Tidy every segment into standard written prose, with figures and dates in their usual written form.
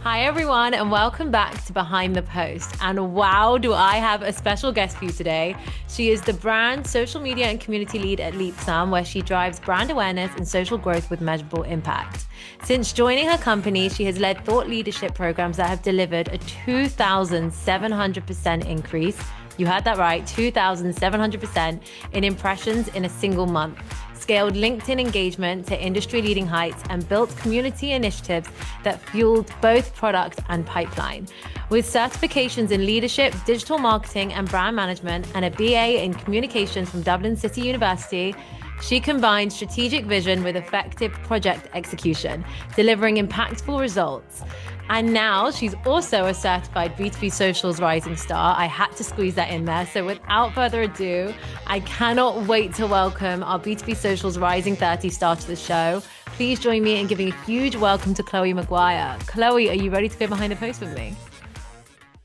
Hi, everyone, and welcome back to Behind the Post. And wow, do I have a special guest for you today. She is the brand social media and community lead at LeapSum, where she drives brand awareness and social growth with measurable impact. Since joining her company, she has led thought leadership programs that have delivered a 2,700% increase. You heard that right, 2,700% in impressions in a single month, scaled LinkedIn engagement to industry-leading heights, and built community initiatives that fueled both product and pipeline. With certifications in leadership, digital marketing, and brand management, and a BA in communications from Dublin City University, she combined strategic vision with effective project execution, delivering impactful results. And now she's also a certified B2B Socials Rising Star. I had to squeeze that in there. So without further ado, I cannot wait to welcome our B2B Socials Rising 30 star to the show. Please join me in giving a huge welcome to Chloe Maguire. Chloe, are you ready to go behind the post with me?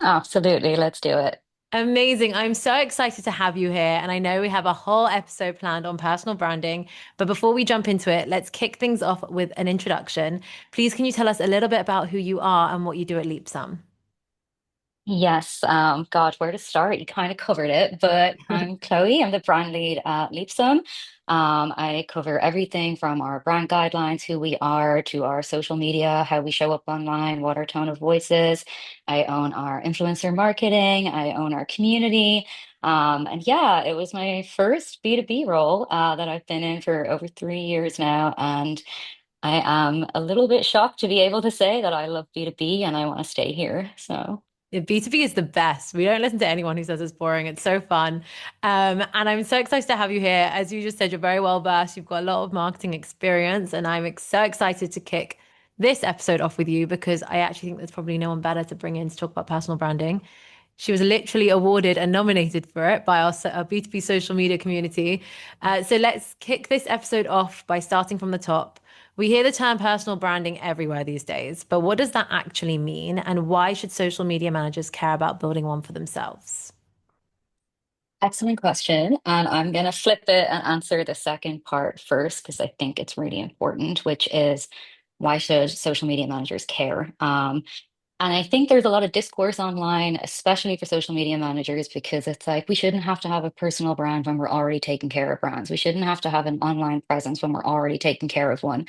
Absolutely. Let's do it. Amazing. I'm so excited to have you here. And I know we have a whole episode planned on personal branding. But before we jump into it, let's kick things off with an introduction. Please, can you tell us a little bit about who you are and what you do at LeapSum? Yes. God, where to start? You kind of covered it, but I'm Chloe. I'm the brand lead at Leapsome. I cover everything from our brand guidelines, who we are, to our social media, how we show up online, what our tone of voice is. I own our influencer marketing. I own our community. And yeah, it was my first B2B role that I've been in for over 3 years now. And I am a little bit shocked to be able to say that I love B2B and I want to stay here. So. Yeah, B2B is the best. We don't listen to anyone who says it's boring. It's so fun. And I'm so excited to have you here. As you just said, you're very well versed. You've got a lot of marketing experience, and I'm so excited to kick this episode off with you because I actually think there's probably no one better to bring in to talk about personal branding. She was literally awarded and nominated for it by our B2B social media community. So let's kick this episode off by starting from the top. We hear the term personal branding everywhere these days, but what does that actually mean? And why should social media managers care about building one for themselves? Excellent question. And I'm going to flip it and answer the second part first because I think it's really important, which is why should social media managers care? And I think there's a lot of discourse online, especially for social media managers, because it's like we shouldn't have to have a personal brand when we're already taking care of brands. We shouldn't have to have an online presence when we're already taking care of one.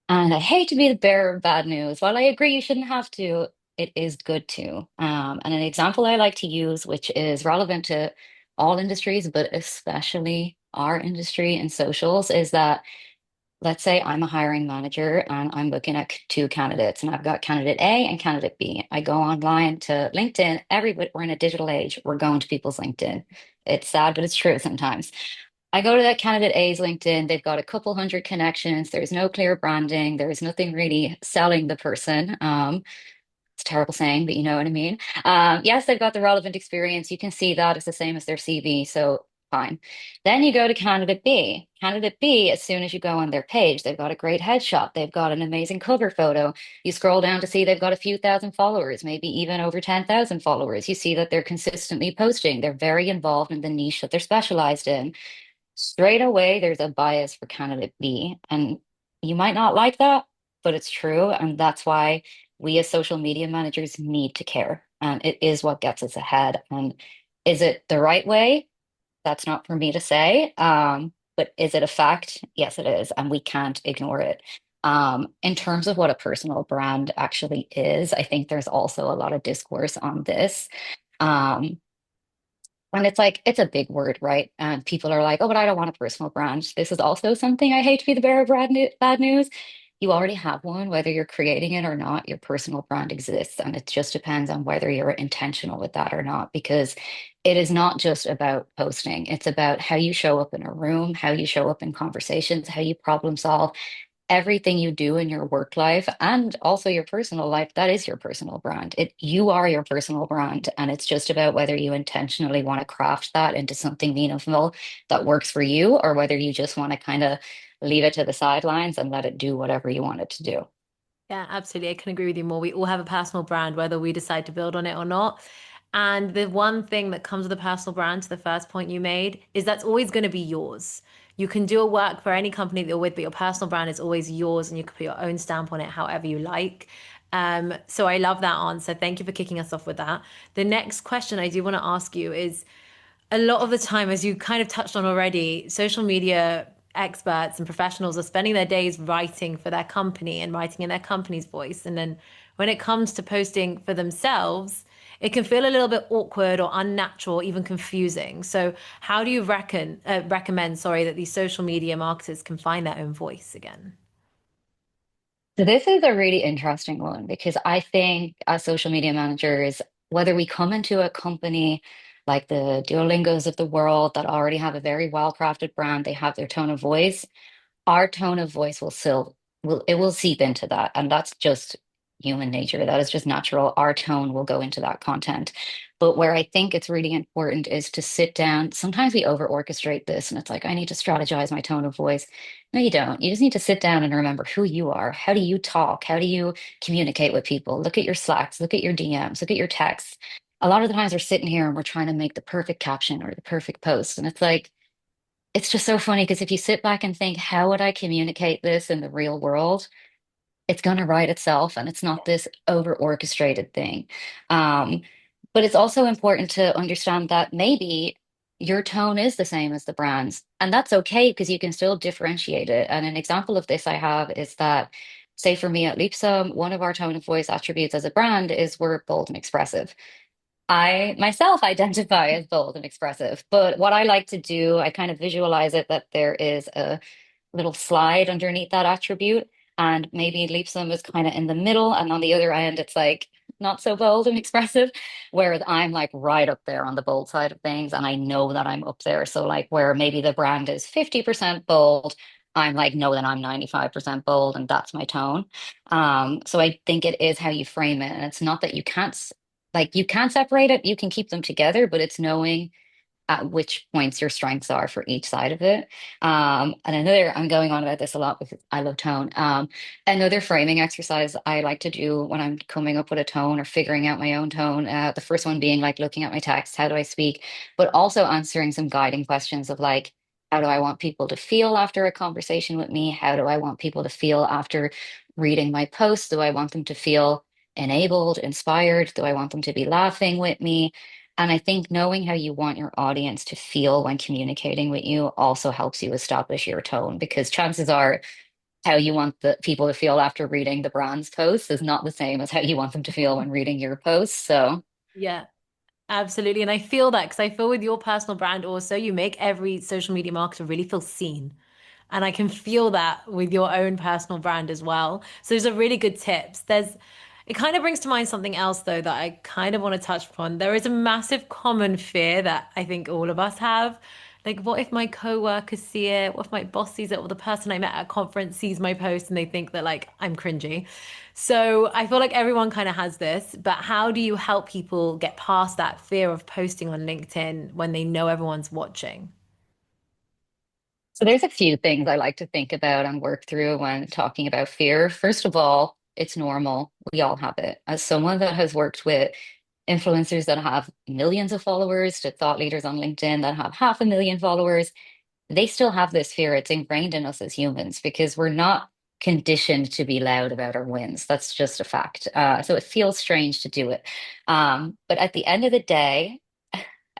And I hate to be the bearer of bad news. While I agree you shouldn't have to, it is good to. And an example I like to use, which is relevant to all industries, but especially our industry and socials, is that let's say I'm a hiring manager and I'm looking at two candidates, and I've got candidate A and candidate B. I go online to LinkedIn. Everybody, we're in a digital age. We're going to people's LinkedIn. It's sad, but it's true sometimes. I go to that candidate A's LinkedIn. They've got a couple hundred connections. There's no clear branding. There's nothing really selling the person. It's a terrible saying, but you know what I mean. Yes, they've got the relevant experience. You can see that it's the same as their CV. So fine. Then you go to candidate B. Candidate B, as soon as you go on their page, they've got a great headshot. They've got an amazing cover photo. You scroll down to see they've got a few thousand followers, maybe even over 10,000 followers. You see that they're consistently posting. They're very involved in the niche that they're specialized in. Straight away, there's a bias for candidate B. And you might not like that, but it's true. And that's why we as social media managers need to care. And it is what gets us ahead. And is it the right way? That's not for me to say. But is it a fact? Yes, it is. And we can't ignore it. In terms of what a personal brand actually is, I think there's also a lot of discourse on this. Um, and it's like, it's a big word, right? And people are like, oh, but I don't want a personal brand. This is also something I hate to be the bearer of bad news. You already have one, whether you're creating it or not, your personal brand exists. And it just depends on whether you're intentional with that or not, because it is not just about posting. It's about how you show up in a room, how you show up in conversations, how you problem solve, everything you do in your work life and also your personal life, that is your personal brand. You are your personal brand. And it's just about whether you intentionally want to craft that into something meaningful that works for you, or whether you just want to kind of leave it to the sidelines and let it do whatever you want it to do. Yeah, absolutely. I can agree with you more. We all have a personal brand, whether we decide to build on it or not. And the one thing that comes with a personal brand, to the first point you made, is that's always going to be yours. You can do a work for any company that you're with, but your personal brand is always yours and you can put your own stamp on it however you like. So I love that answer. Thank you for kicking us off with that. The next question I do want to ask you is a lot of the time, as you kind of touched on already, social media experts and professionals are spending their days writing for their company and writing in their company's voice. And then when it comes to posting for themselves, it can feel a little bit awkward or unnatural, even confusing. So, how do you recommend, sorry, that these social media marketers can find their own voice again? So this is a really interesting one because I think as social media managers, whether we come into a company like the Duolingos of the world that already have a very well-crafted brand, they have their tone of voice, our tone of voice will seep into that, and that's just human nature. That is just natural. Our tone will go into that content. But where I think it's really important is to sit down. Sometimes we over orchestrate this and it's like I need to strategize my tone of voice. No, you don't. You just need to sit down and remember who you are. How do you talk? How do you communicate with people? Look at your Slacks, look at your DMs, look at your texts. A lot of the times we're sitting here and we're trying to make the perfect caption or the perfect post, and it's like it's just so funny because if you sit back and think, how would I communicate this in the real world? It's going to write itself and it's not this over orchestrated thing. Um, but it's also important to understand that maybe your tone is the same as the brand's, and that's okay because you can still differentiate it. And an example of this I have is that, say, for me at Leapsome, one of our tone of voice attributes as a brand is we're bold and expressive. I myself identify as bold and expressive, but what I like to do, I kind of visualize it that there is a little slide underneath that attribute, and maybe Leapsome is kind of in the middle, and on the other end, it's like not so bold and expressive, whereas I'm like right up there on the bold side of things, and I know that I'm up there. So, like, where maybe the brand is 50% bold, I'm like, know that I'm 95% bold, and that's my tone. So I think it is how you frame it, and it's not that you can't like you can separate it, you can keep them together, but it's knowing at which points your strengths are for each side of it. And another, I'm going on about this a lot because I love tone. Another framing exercise I like to do when I'm coming up with a tone or figuring out my own tone, the first one being like looking at my text, how do I speak, but also answering some guiding questions of like, how do I want people to feel after a conversation with me? How do I want people to feel after reading my posts? Do I want them to feel enabled, inspired? Do I want them to be laughing with me? And I think knowing how you want your audience to feel when communicating with you also helps you establish your tone because chances are how you want the people to feel after reading the brand's posts is not the same as how you want them to feel when reading your posts. So Yeah. Absolutely. And I feel that because I feel with your personal brand also, you make every social media marketer really feel seen. And I can feel that with your own personal brand as well. So those are really good tips. It kind of brings to mind something else though that I kind of want to touch upon. There is a massive common fear that I think all of us have. Like, what if my coworkers see it? What if my boss sees it? Or the person I met at a conference sees my post and they think that like I'm cringy? So I feel like everyone kind of has this, but how do you help people get past that fear of posting on LinkedIn when they know everyone's watching? so there's a few things I like to think about and work through when talking about fear. First of all, it's normal. We all have it. As someone that has worked with influencers that have millions of followers to thought leaders on LinkedIn that have 500,000 followers, they still have this fear. It's ingrained in us as humans because we're not conditioned to be loud about our wins. That's just a fact. So it feels strange to do it. But at the end of the day,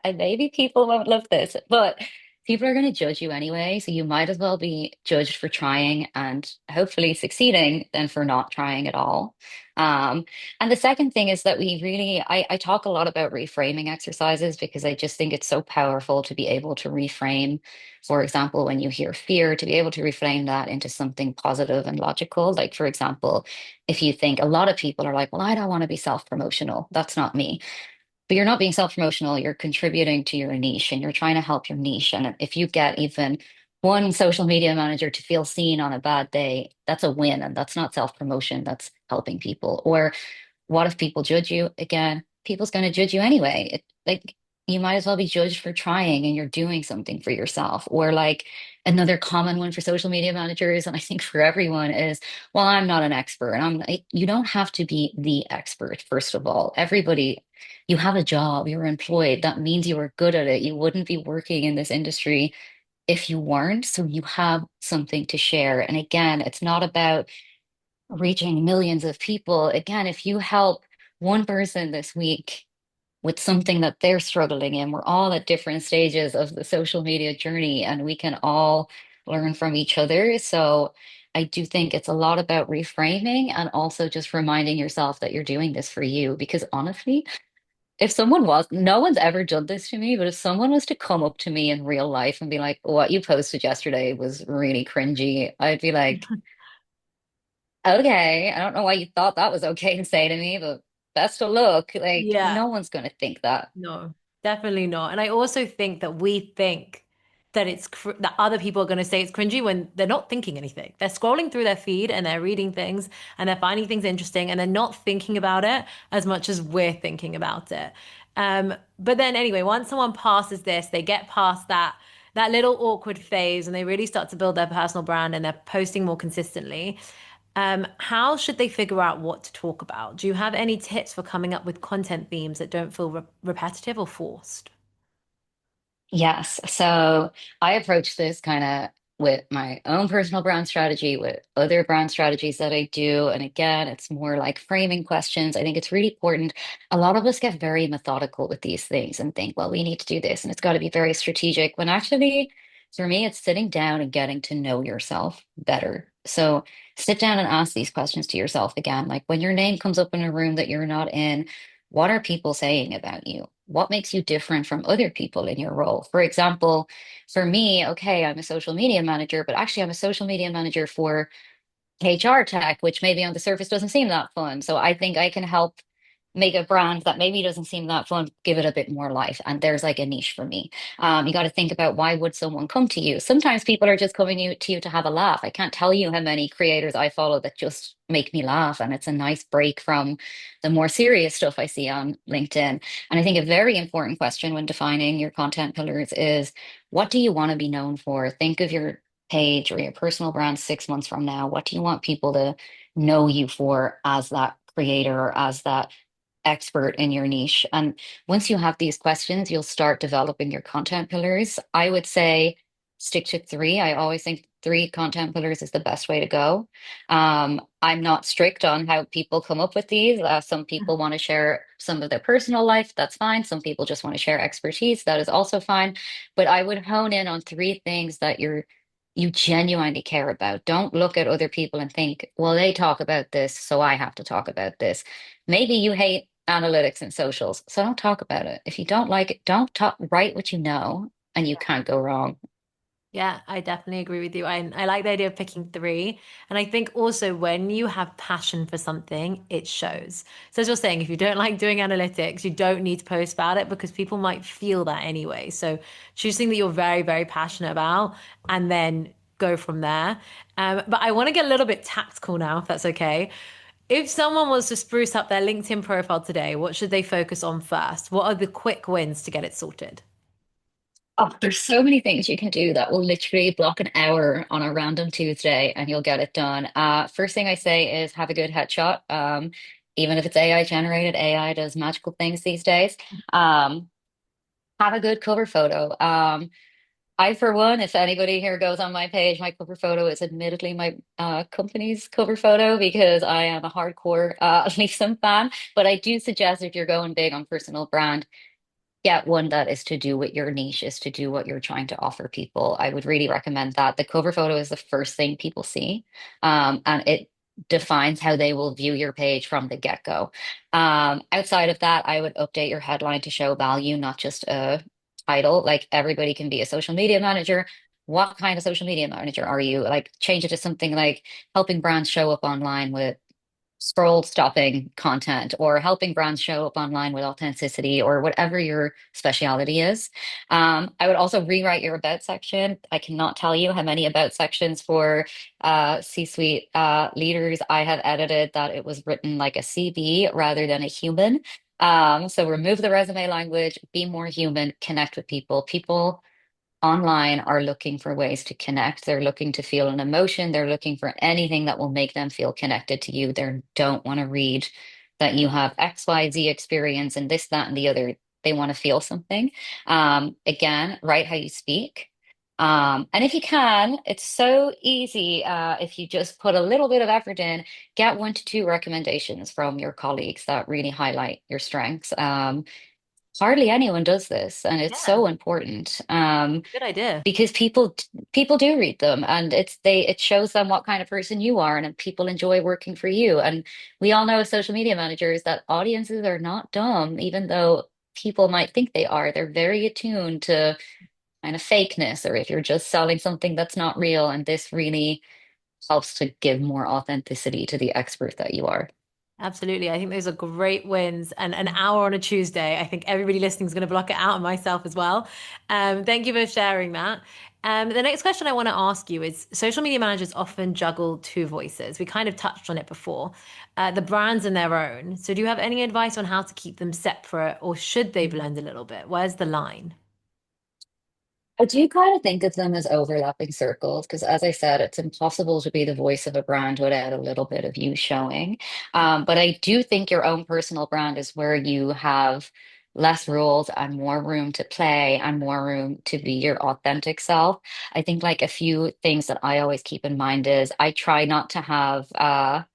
and maybe people won't love this, but people are going to judge you anyway. So you might as well be judged for trying and hopefully succeeding than for not trying at all. Um, and the second thing is that I talk a lot about reframing exercises because I just think it's so powerful to be able to reframe. For example, when you hear fear, to be able to reframe that into something positive and logical. Like, for example, if you think a lot of people are like, well, I don't want to be self-promotional. That's not me, but you're not being self-promotional, you're contributing to your niche and you're trying to help your niche. And if you get even one social media manager to feel seen on a bad day, that's a win. And that's not self-promotion, that's helping people. Or what if people judge you? Again, people's going to judge you anyway. Like you might as well be judged for trying and you're doing something for yourself. Or like Another common one for social media managers, and I think for everyone, is, well, I'm not an expert. And I'm like, you don't have to be the expert, first of all. Everybody, you have a job, you're employed. That means you are good at it. You wouldn't be working in this industry if you weren't. So you have something to share. And again, it's not about reaching millions of people. Again, if you help one person this week with something that they're struggling in, we're all at different stages of the social media journey and we can all learn from each other. So I do think it's a lot about reframing and also just reminding yourself that you're doing this for you. Because honestly, if someone was, no one's ever done this to me, but if someone was to come up to me in real life and be like, what you posted yesterday was really cringy, I'd be like, okay, I don't know why you thought that was okay to say to me, but best of luck. Like, Yeah. no one's going to think that. No, definitely not. And I also think that we think that that other people are going to say it's cringy when they're not thinking anything. They're scrolling through their feed and they're reading things and they're finding things interesting and they're not thinking about it as much as we're thinking about it. But then anyway, once someone passes this, they get past that little awkward phase and they really start to build their personal brand and they're posting more consistently. How should they figure out what to talk about? Do you have any tips for coming up with content themes that don't feel repetitive or forced? Yes. So I approach this kind of with my own personal brand strategy, with other brand strategies that I do. And again, it's more like framing questions. I think it's really important. A lot of us get very methodical with these things and think, well, we need to do this and it's got to be very strategic. When actually, for me, it's sitting down and getting to know yourself better. So sit down and ask these questions to yourself again. Like when your name comes up in a room that you're not in, what are people saying about you? What makes you different from other people in your role? For example, for me, okay, I'm a social media manager, but actually I'm a social media manager for HR tech, which maybe on the surface doesn't seem that fun. So I think I can help make a brand that maybe doesn't seem that fun, give it a bit more life. And there's like a niche for me. You got to think about, why would someone come to you? Sometimes people are just coming to you to have a laugh. I can't tell you how many creators I follow that just make me laugh. And it's a nice break from the more serious stuff I see on LinkedIn. And I think a very important question when defining your content pillars is, what do you want to be known for? Think of your page or your personal brand 6 months from now. What do you want people to know you for as that creator or as that expert in your niche? And once you have these questions, you'll start developing your content pillars. I would say stick to three. I always think three content pillars is the best way to go. I'm not strict on how people come up with these. Some people want to share some of their personal life. That's fine. Some people just want to share expertise. That is also fine. But I would hone in on three things that you genuinely care about. Don't look at other people and think, well, they talk about this, so I have to talk about this. Maybe you hate analytics and socials, so don't talk about it. If you don't like it, don't talk, write what you know, and you can't go wrong. Yeah, I definitely agree with you. I like the idea of picking three. And I think also when you have passion for something, it shows. So as you're saying, if you don't like doing analytics, you don't need to post about it because people might feel that anyway. So choosing that you're very, very passionate about and then go from there. But I want to get a little bit tactical now, if that's okay. If someone was to spruce up their LinkedIn profile today, what should they focus on first? What are the quick wins to get it sorted? Oh, there's so many things you can do that will literally block an hour on a random Tuesday and you'll get it done. First thing I say is have a good headshot. Even if it's AI generated, AI does magical things these days. Um, have a good cover photo. I, for one, if anybody here goes on my page, my cover photo is admittedly my company's cover photo because I am a hardcore Lisa fan. But I do suggest, if you're going big on personal brand, get one that is to do with your niche, is to do what you're trying to offer people. I would really recommend that. The cover photo is the first thing people see, and it defines how they will view your page from the get-go. Outside of that, I would update your headline to show value, not just a title. Like, everybody can be a social media manager. What kind of social media manager are you? Like, change it to something like helping brands show up online with scroll stopping content, or helping brands show up online with authenticity, or whatever your speciality is. I would also rewrite your about section. I cannot tell you how many about sections for C-suite leaders I have edited that it was written like a CV rather than a human. So remove the resume language, be more human, connect with people. People online are looking for ways to connect. They're looking to feel an emotion. They're looking for anything that will make them feel connected to you. They don't want to read that you have XYZ experience and this, that, and the other. They want to feel something. Again, write how you speak. And if you can, it's so easy. If you just put a little bit of effort in, get 1 to 2 recommendations from your colleagues that really highlight your strengths. Hardly anyone does this, and it's Yeah, so important. good idea. Because people do read them, and it shows them what kind of person you are, and people enjoy working for you. And we all know as social media managers that audiences are not dumb, even though people might think they are. They're very attuned to kind of fakeness, or if you're just selling something that's not real, and this really helps to give more authenticity to the expert that you are. Absolutely. I think those are great wins. And an hour on a Tuesday, I think everybody listening is going to block it out, and myself as well. Thank you for sharing that. The next question I want to ask you is social media managers often juggle two voices. We kind of touched on it before. The brands and their own. So, do you have any advice on how to keep them separate, or should they blend a little bit? Where's the line? I do kind of think of them as overlapping circles because, as I said, it's impossible to be the voice of a brand without a little bit of you showing. But I do think your own personal brand is where you have less rules and more room to play and more room to be your authentic self. I think like a few things that I always keep in mind is I try not to have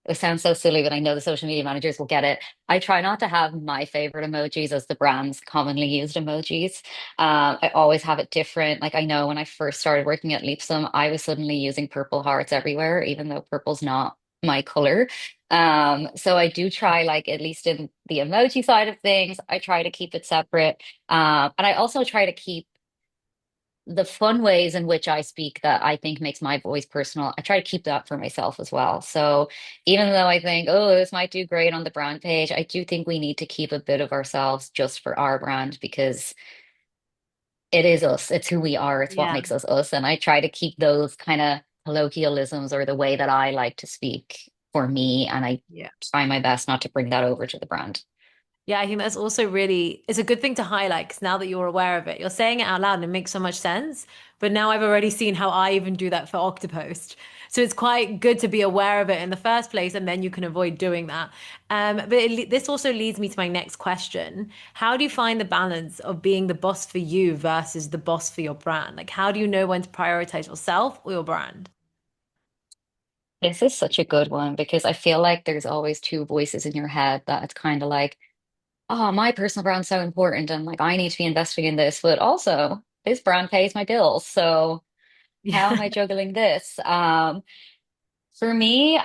it sounds so silly, but I know the social media managers will get it. I try not to have my favorite emojis as the brand's commonly used emojis. I always have it different. Like I know when I first started working at Leapsome, I was suddenly using purple hearts everywhere, even though purple's not my color. So I do try, like at least in the emoji side of things, I try to keep it separate. And I also try to keep the fun ways in which I speak that I think makes my voice personal, I try to keep that for myself as well. So even though I think, oh, this might do great on the brand page, I do think we need to keep a bit of ourselves just for our brand because it is us. It's who we are. It's what Yeah. makes us us. And I try to keep those kind of colloquialisms or the way that I like to speak for me. And I Yeah. try my best not to bring that over to the brand. Yeah, I think that's also really, it's a good thing to highlight because now that you're aware of it, you're saying it out loud and it makes so much sense. But now I've already seen how I even do that for Octopost. So it's quite good to be aware of it in the first place, and then you can avoid doing that. This also leads me to my next question. How do you find the balance of being the boss for you versus the boss for your brand? Like, how do you know when to prioritize yourself or your brand? This is such a good one because I feel like there's always two voices in your head that it's kind of like, oh, my personal brand's so important and like I need to be investing in this, but also this brand pays my bills. So how am Yeah. I juggling this? For me,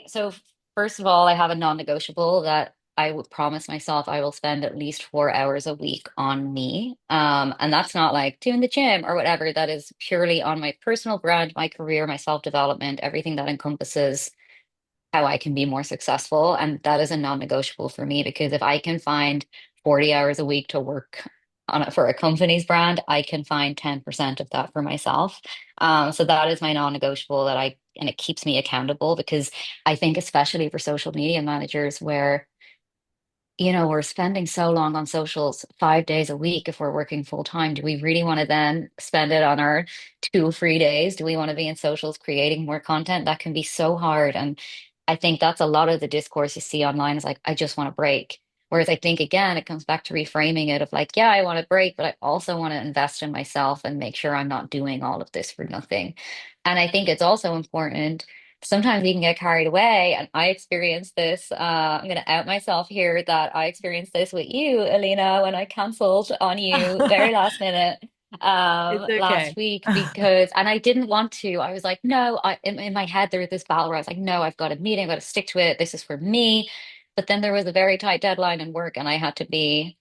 so first of all, I have a non-negotiable that I would promise myself I will spend at least 4 hours a week on me. And that's not like doing the gym or whatever. That is purely on my personal brand, my career, my self-development, everything that encompasses how I can be more successful. And that is a non-negotiable for me because if I can find 40 hours a week to work on it for a company's brand, I can find 10% of that for myself. So that is my non-negotiable and it keeps me accountable because I think especially for social media managers where we're spending so long on socials 5 days a week if we're working full time. Do we really want to then spend it on our 2 free days? Do we want to be in socials creating more content? That can be so hard. And I think that's a lot of the discourse you see online is like, I just want to break. Whereas I think, again, it comes back to reframing it of like, yeah, I want to break, but I also want to invest in myself and make sure I'm not doing all of this for nothing. And I think it's also important sometimes you can get carried away. And I experienced this. I'm going to out myself here that I experienced this with you, Alina, when I canceled on you very last minute It's last okay. week and I didn't want to. I was like, no, in my head, there was this battle where I was like, no, I've got a meeting, I've got to stick to it. This is for me. But then there was a very tight deadline in work, and I had to be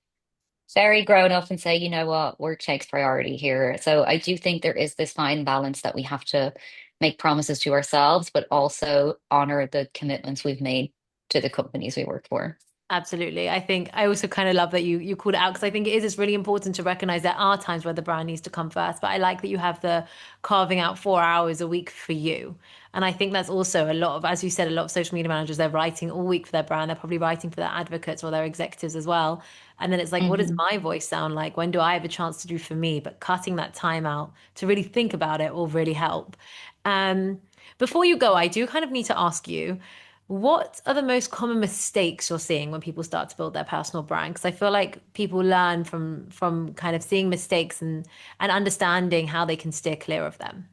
very grown up and say, you know what, work takes priority here. So I do think there is this fine balance that we have to make promises to ourselves, but also honor the commitments we've made to the companies we work for. Absolutely. I think I also kind of love that you called it out because I think it's really important to recognize there are times where the brand needs to come first. But I like that you have the carving out 4 hours a week for you. And I think that's also a lot of, as you said, a lot of social media managers, they're writing all week for their brand. They're probably writing for their advocates or their executives as well. And then it's like, what does Hmm. my voice sound like? When do I have a chance to do for me? But cutting that time out to really think about it will really help. Um, Before you go, I do kind of need to ask you, what are the most common mistakes you're seeing when people start to build their personal brand? Because I feel like people learn from kind of seeing mistakes and understanding how they can steer clear of them.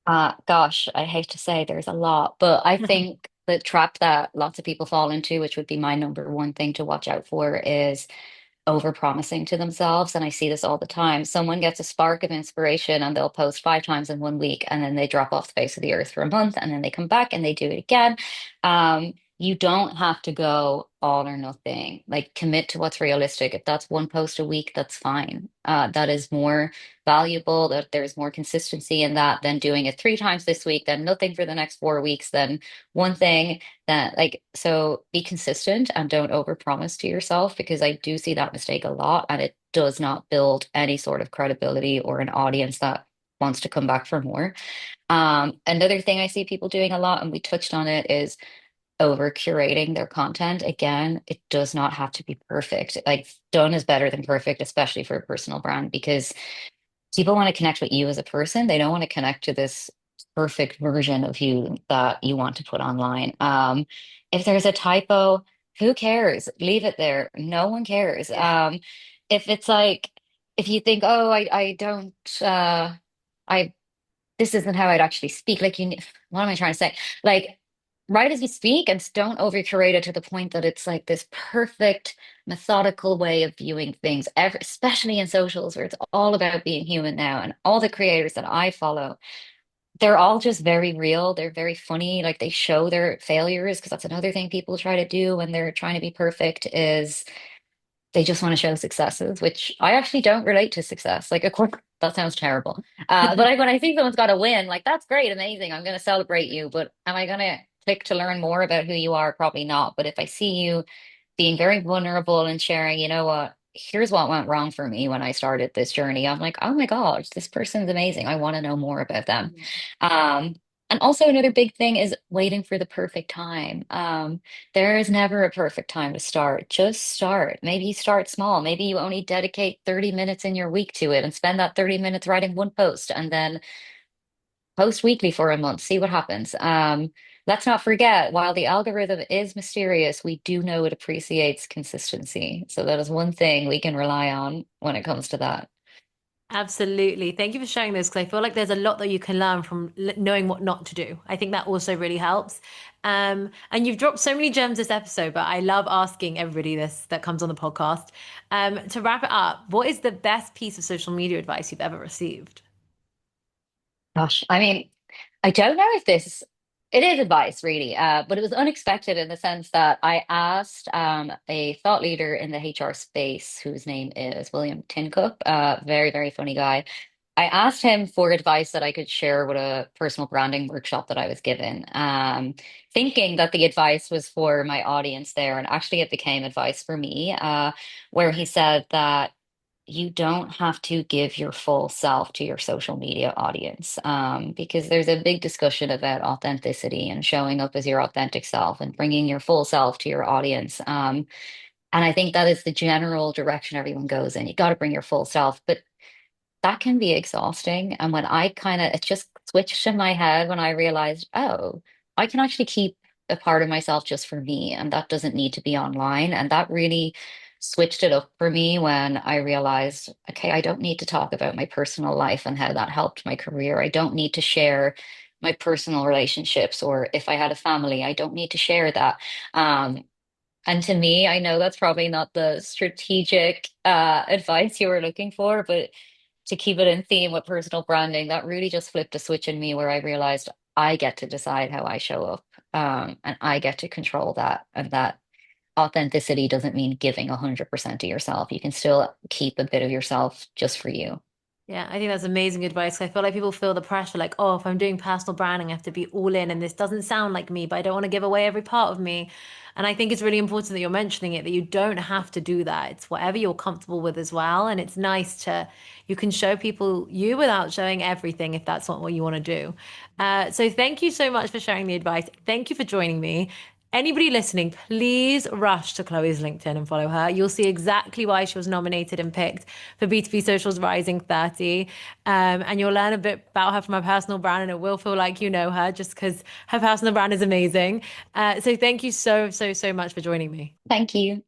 Gosh, I hate to say there's a lot, but I think the trap that lots of people fall into, which would be my number one thing to watch out for, is over-promising to themselves. And I see this all the time. Someone gets a spark of inspiration and they'll post 5 times in one week and then they drop off the face of the earth for a month and then they come back and they do it again. You don't have to go all or nothing. Like commit to what's realistic. If that's one post a week, that's fine. That is more valuable, that there's more consistency in that than doing it 3 times this week, then nothing for the next 4 weeks, then one thing that like so be consistent and don't overpromise to yourself because I do see that mistake a lot and it does not build any sort of credibility or an audience that wants to come back for more. Another thing I see people doing a lot, and we touched on it, is over curating their content. Again, it does not have to be perfect. Like done is better than perfect, especially for a personal brand, because people want to connect with you as a person. They don't want to connect to this perfect version of you that you want to put online. If there's a typo, who cares? Leave it there. No one cares. Yeah. If it's like, if you think, oh, I don't, I, this isn't how I'd actually speak. Like, what am I trying to say? Like, write as you speak and don't over curate it to the point that it's like this perfect, methodical way of viewing things, especially in socials where it's all about being human now. And all the creators that I follow, they're all just very real. They're very funny. Like they show their failures because that's another thing people try to do when they're trying to be perfect is they just want to show successes, which I actually don't relate to success. Like, of course, that sounds terrible. But when I think someone's got a win, like that's great, amazing. I'm going to celebrate you. But am I going to click to learn more about who you are? Probably not. But if I see you being very vulnerable and sharing, you know what, here's what went wrong for me when I started this journey. I'm like, oh my gosh, this person's amazing. I want to know more about them. Um, and also another big thing is waiting for the perfect time. There is never a perfect time to start. Just start. Maybe you start small. Maybe you only dedicate 30 minutes in your week to it and spend that 30 minutes writing one post and then post weekly for a month, see what happens. Let's not forget, while the algorithm is mysterious, we do know it appreciates consistency. So that is one thing we can rely on when it comes to that. Absolutely. Thank you for sharing this because I feel like there's a lot that you can learn from knowing what not to do. I think that also really helps. And you've dropped so many gems this episode, but I love asking everybody this that comes on the podcast. To wrap it up, what is the best piece of social media advice you've ever received? Gosh, I mean, I don't know if this it is advice really, but it was unexpected in the sense that I asked a thought leader in the HR space whose name is William Tincup, very, very funny guy. I asked him for advice that I could share with a personal branding workshop that I was given, thinking that the advice was for my audience there, and actually it became advice for me, where he said that you don't have to give your full self to your social media audience because there's a big discussion about authenticity and showing up as your authentic self and bringing your full self to your audience. And I think that is the general direction everyone goes in. You got to bring your full self, but that can be exhausting. And when I kind of, it just switched in my head when I realized, oh, I can actually keep a part of myself just for me, and that doesn't need to be online. And that really switched it up for me when I realized, okay, I don't need to talk about my personal life and how that helped my career. I don't need to share my personal relationships, or if I had a family, I don't need to share that. Um, and to me, I know that's probably not the strategic advice you were looking for, but to keep it in theme with personal branding, that really just flipped a switch in me where I realized I get to decide how I show up, and I get to control that. And that authenticity doesn't mean giving 100% of yourself. You can still keep a bit of yourself just for you. Yeah, I think that's amazing advice. I feel like people feel the pressure, like, oh, if I'm doing personal branding, I have to be all in, and this doesn't sound like me, but I don't want to give away every part of me. And I think it's really important that you're mentioning it, that you don't have to do that. It's whatever you're comfortable with as well. And it's nice to, you can show people you without showing everything if that's not what you want to do. So thank you so much for sharing the advice. Thank you for joining me. Anybody listening, please rush to Chloe's LinkedIn and follow her. You'll see exactly why she was nominated and picked for B2B Social's Rising 30. And you'll learn a bit about her from her personal brand, and it will feel like you know her just because her personal brand is amazing. So thank you so, so, so much for joining me. Thank you.